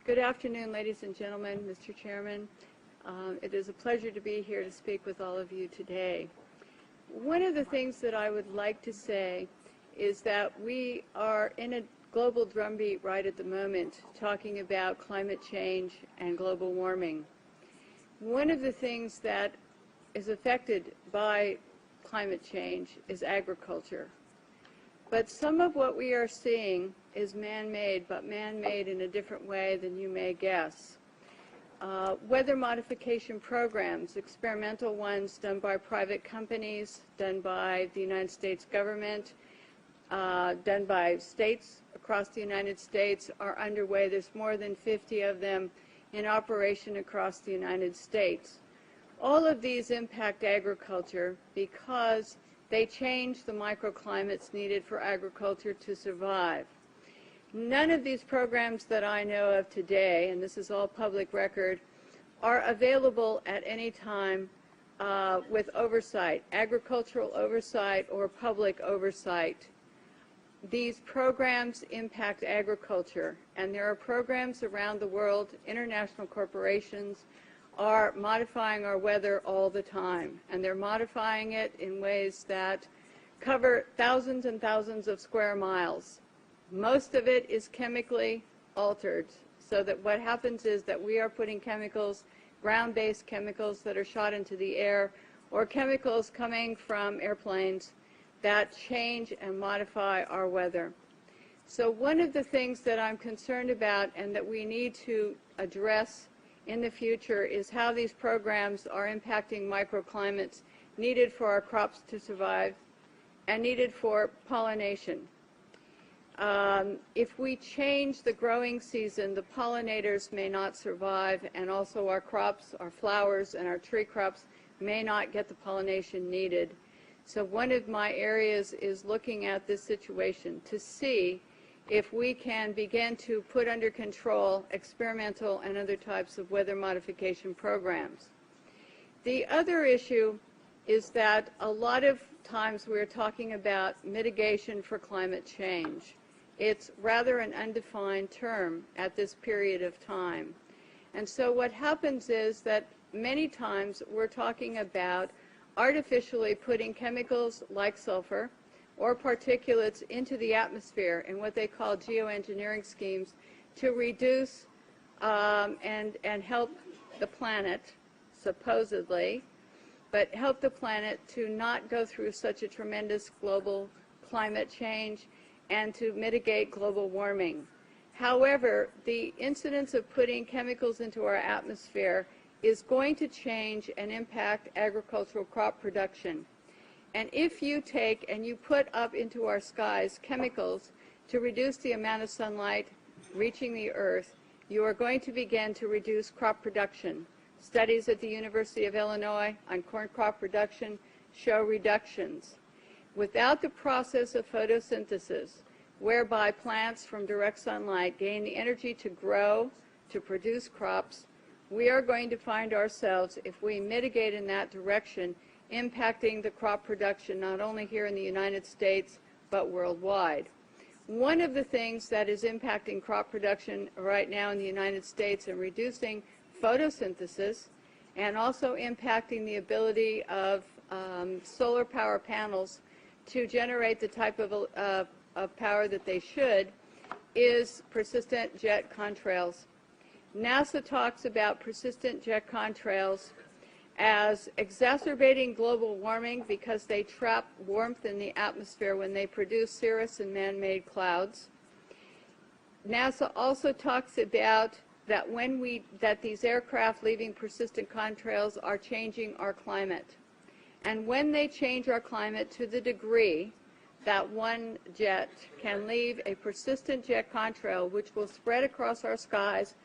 Good afternoon, ladies and gentlemen, Mr. Chairman. It is a pleasure to be here to speak with all of you today. One of the things that I would like to say is that we are in a global drumbeat right at the moment talking about climate change and global warming. One of the things that is affected by climate change is agriculture. But some of what we are seeing is man-made, but man-made in a different way than you may guess. Weather modification programs, experimental ones done by private companies, done by the United States government, done by states across the United States, are underway. There's more than 50 of them in operation across the United States. All of these impact agriculture because they change the microclimates needed for agriculture to survive. None of these programs that I know of today, and this is all public record, are available at any time with oversight, agricultural oversight or public oversight. These programs impact agriculture, and there are programs around the world, international corporations are modifying our weather all the time, and they're modifying it in ways that cover thousands and thousands of square miles. Most of it is chemically altered, so that what happens is that we are putting chemicals, ground-based chemicals that are shot into the air, or chemicals coming from airplanes that change and modify our weather. So one of the things that I'm concerned about and that we need to address in the future is how these programs are impacting microclimates needed for our crops to survive and needed for pollination. If we change the growing season, the pollinators may not survive, and also our crops, our flowers, and our tree crops may not get the pollination needed. So one of my areas is looking at this situation to see if we can begin to put under control experimental and other types of weather modification programs. The other issue is that a lot of times we're talking about mitigation for climate change. It's rather an undefined term at this period of time. And so what happens is that many times we're talking about artificially putting chemicals like sulfur or particulates into the atmosphere in what they call geoengineering schemes to reduce and help the planet, supposedly, but help the planet to not go through such a tremendous global climate change and to mitigate global warming. However, the incidence of putting chemicals into our atmosphere is going to change and impact agricultural crop production. And if you take and you put up into our skies chemicals to reduce the amount of sunlight reaching the earth, you are going to begin to reduce crop production. Studies at the University of Illinois on corn crop production show reductions. Without the process of photosynthesis, whereby plants from direct sunlight gain the energy to grow, to produce crops, we are going to find ourselves, if we mitigate in that direction, impacting the crop production not only here in the United States but worldwide. One of the things that is impacting crop production right now in the United States and reducing photosynthesis and also impacting the ability of solar power panels to generate the type of power that they should is persistent jet contrails. NASA talks about persistent jet contrails as exacerbating global warming because they trap warmth in the atmosphere when they produce cirrus and man-made clouds. NASA also talks about that that these aircraft leaving persistent contrails are changing our climate. And when they change our climate to the degree that one jet can leave a persistent jet contrail which will spread across our skies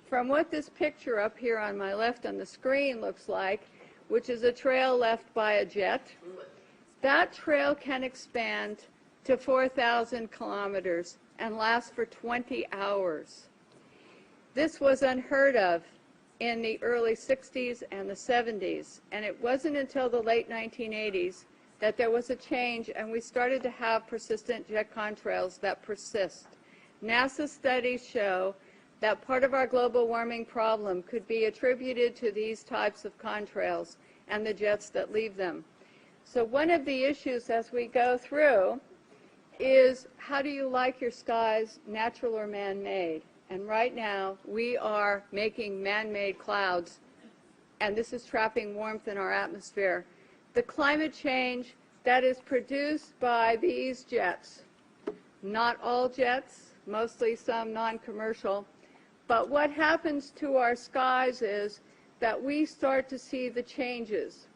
from what this picture up here on my left on the screen looks like, which is a trail left by a jet, that trail can expand to 4,000 kilometers and last for 20 hours. This was unheard of in the early 60s and the 70s, and it wasn't until the late 1980s that there was a change and we started to have persistent jet contrails that persist. NASA studies show that part of our global warming problem could be attributed to these types of contrails and the jets that leave them. So one of the issues as we go through is, how do you like your skies, natural or man-made? And right now we are making man-made clouds, and this is trapping warmth in our atmosphere. The climate change that is produced by these jets, not all jets, mostly some non-commercial, but what happens to our skies is that we start to see the changes.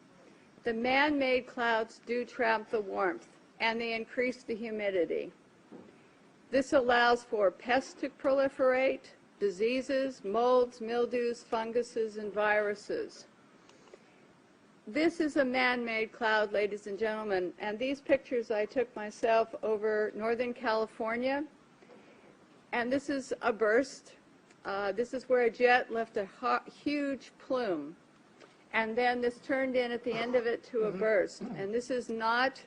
The man-made clouds do trap the warmth, and they increase the humidity. This allows for pests to proliferate, diseases, molds, mildews, funguses, and viruses. This is a man-made cloud, ladies and gentlemen, and these pictures I took myself over Northern California, and this is a burst. This is where a jet left a huge plume, and then this turned in at the end of it to a burst. And this is not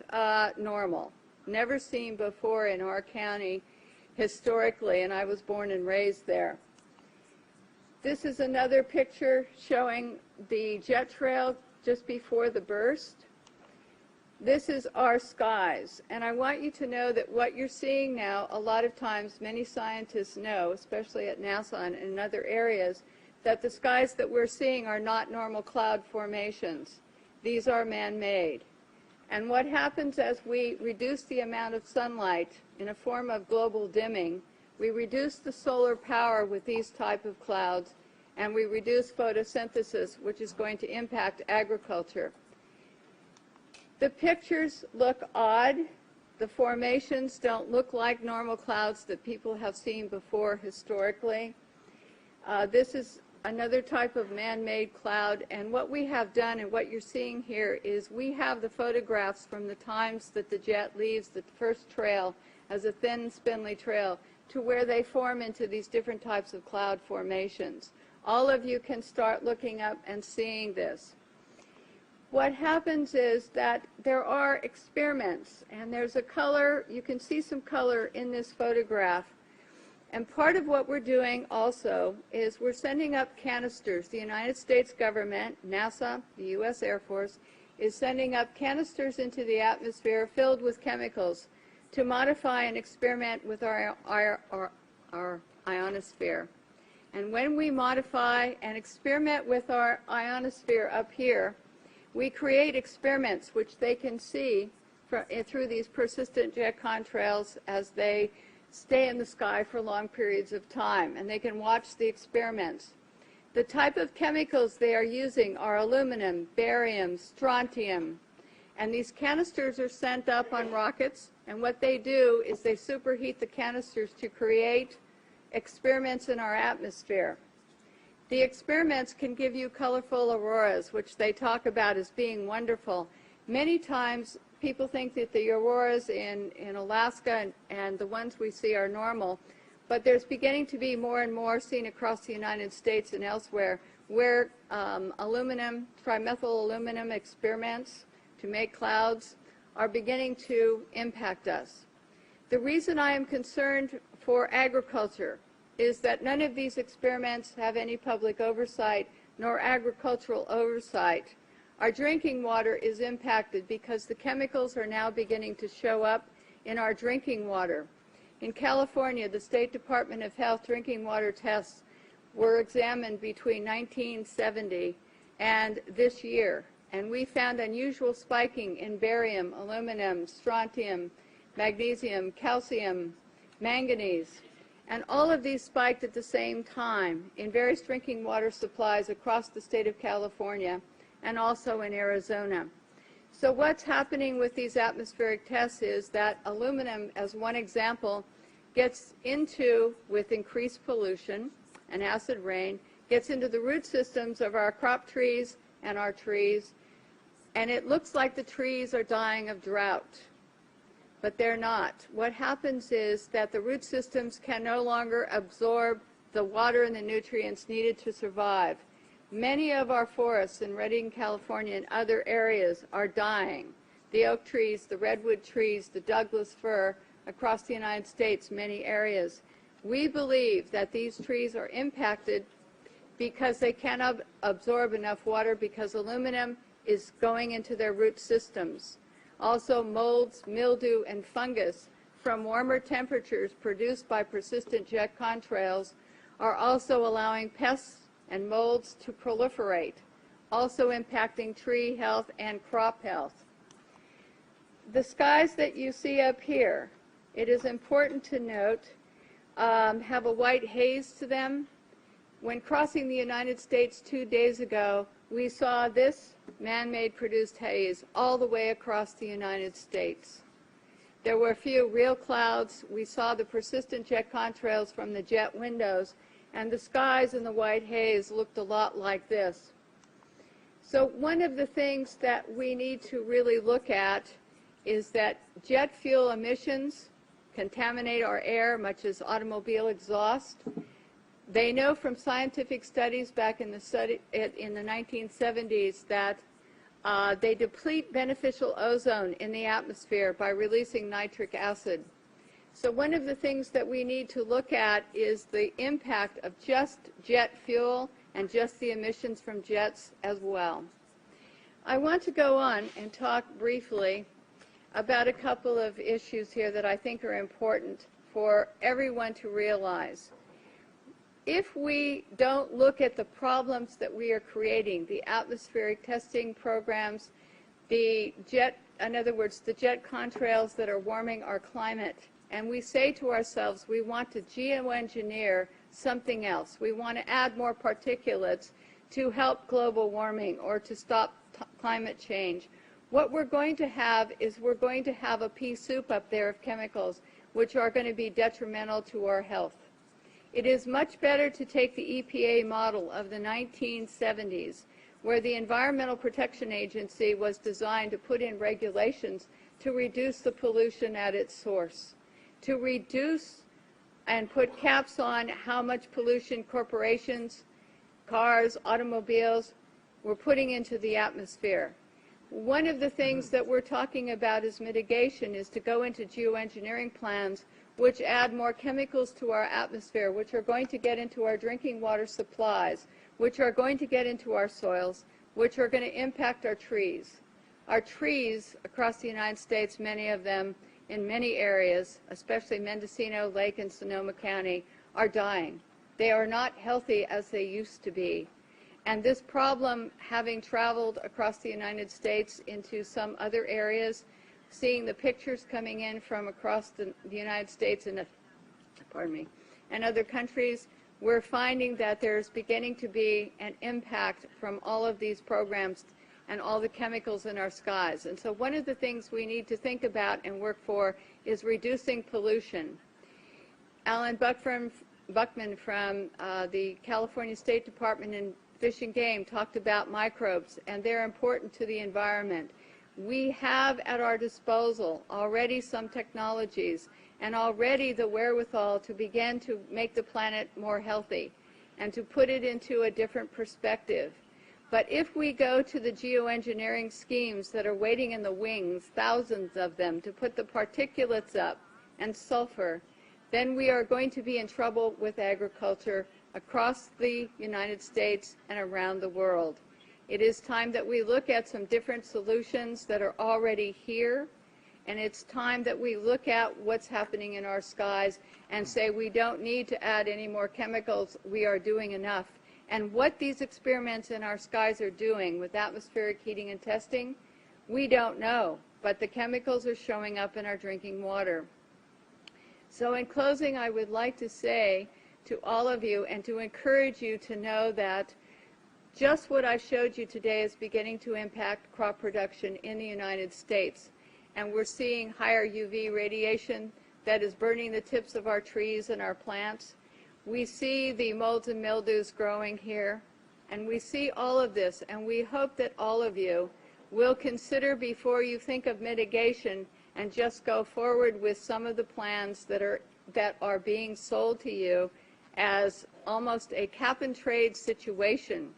normal, never seen before in our county historically, and I was born and raised there. This is another picture showing the jet trail just before the burst. This is our skies, and I want you to know that what you're seeing now, a lot of times many scientists know, especially at NASA and in other areas, that the skies that we're seeing are not normal cloud formations. These are man-made. And what happens as we reduce the amount of sunlight in a form of global dimming, we reduce the solar power with these type of clouds, and we reduce photosynthesis, which is going to impact agriculture. The pictures look odd. The formations don't look like normal clouds that people have seen before historically. This is another type of man-made cloud, and what we have done and what you're seeing here is we have the photographs from the times that the jet leaves the first trail as a thin, spindly trail to where they form into these different types of cloud formations. All of you can start looking up and seeing this. What happens is that there are experiments, and there's a color, you can see some color in this photograph. And part of what we're doing also is we're sending up canisters. The United States government, NASA, the U.S. Air Force, is sending up canisters into the atmosphere filled with chemicals to modify and experiment with our ionosphere. And when we modify and experiment with our ionosphere up here, we create experiments which they can see through these persistent jet contrails as they stay in the sky for long periods of time, and they can watch the experiments. The type of chemicals they are using are aluminum, barium, strontium, and these canisters are sent up on rockets, and what they do is they superheat the canisters to create experiments in our atmosphere. The experiments can give you colorful auroras, which they talk about as being wonderful. Many times people think that the auroras in Alaska and the ones we see are normal, but there's beginning to be more and more seen across the United States and elsewhere where aluminum, trimethyl aluminum experiments to make clouds are beginning to impact us. The reason I am concerned for agriculture is that none of these experiments have any public oversight nor agricultural oversight. Our drinking water is impacted because the chemicals are now beginning to show up in our drinking water. In California, the State Department of Health drinking water tests were examined between 1970 and this year, and we found unusual spiking in barium, aluminum, strontium, magnesium, calcium, manganese. And all of these spiked at the same time in various drinking water supplies across the state of California and also in Arizona. So what's happening with these atmospheric tests is that aluminum, as one example, gets into, with increased pollution and acid rain, gets into the root systems of our crop trees and our trees, and it looks like the trees are dying of drought. But they're not. What happens is that the root systems can no longer absorb the water and the nutrients needed to survive. Many of our forests in Redding, California and other areas are dying. The oak trees, the redwood trees, the Douglas fir across the United States, many areas. We believe that these trees are impacted because they cannot absorb enough water because aluminum is going into their root systems. Also, molds, mildew, and fungus from warmer temperatures produced by persistent jet contrails are also allowing pests and molds to proliferate, also impacting tree health and crop health. The skies that you see up here, it is important to note, have a white haze to them. When crossing the United States 2 days ago, we saw this man-made produced haze all the way across the United States. There were a few real clouds. We saw the persistent jet contrails from the jet windows, and the skies in the white haze looked a lot like this. So one of the things that we need to really look at is that jet fuel emissions contaminate our air, much as automobile exhaust. They know from scientific studies back in the 1970s that they deplete beneficial ozone in the atmosphere by releasing nitric acid. So one of the things that we need to look at is the impact of just jet fuel and just the emissions from jets as well. I want to go on and talk briefly about a couple of issues here that I think are important for everyone to realize. If we don't look at the problems that we are creating, the atmospheric testing programs, in other words, the jet contrails that are warming our climate, and we say to ourselves, we want to geoengineer something else. We want to add more particulates to help global warming or to stop climate change. What we're going to have is we're going to have a pea soup up there of chemicals which are going to be detrimental to our health. It is much better to take the EPA model of the 1970s, where the Environmental Protection Agency was designed to put in regulations to reduce the pollution at its source, to reduce and put caps on how much pollution corporations, cars, automobiles were putting into the atmosphere. One of the things that we're talking about as mitigation is to go into geoengineering plans which add more chemicals to our atmosphere, which are going to get into our drinking water supplies, which are going to get into our soils, which are going to impact our trees. Our trees across the United States, many of them in many areas, especially Mendocino, Lake, and Sonoma County, are dying. They are not healthy as they used to be. And this problem, having traveled across the United States into some other areas, seeing the pictures coming in from across the United States and other countries, we're finding that there's beginning to be an impact from all of these programs and all the chemicals in our skies. And so one of the things we need to think about and work for is reducing pollution. Alan Buckman from the California State Department in Fish and Game talked about microbes, and they're important to the environment. We have at our disposal already some technologies and already the wherewithal to begin to make the planet more healthy and to put it into a different perspective. But if we go to the geoengineering schemes that are waiting in the wings, thousands of them, to put the particulates up and sulfur, then we are going to be in trouble with agriculture across the United States and around the world. It is time that we look at some different solutions that are already here, and it's time that we look at what's happening in our skies and say we don't need to add any more chemicals, we are doing enough. And what these experiments in our skies are doing with atmospheric heating and testing, we don't know, but the chemicals are showing up in our drinking water. So in closing, I would like to say to all of you and to encourage you to know that just what I showed you today is beginning to impact crop production in the United States. And we're seeing higher UV radiation that is burning the tips of our trees and our plants. We see the molds and mildews growing here. And we see all of this. And we hope that all of you will consider before you think of mitigation and just go forward with some of the plans that are being sold to you as almost a cap and trade situation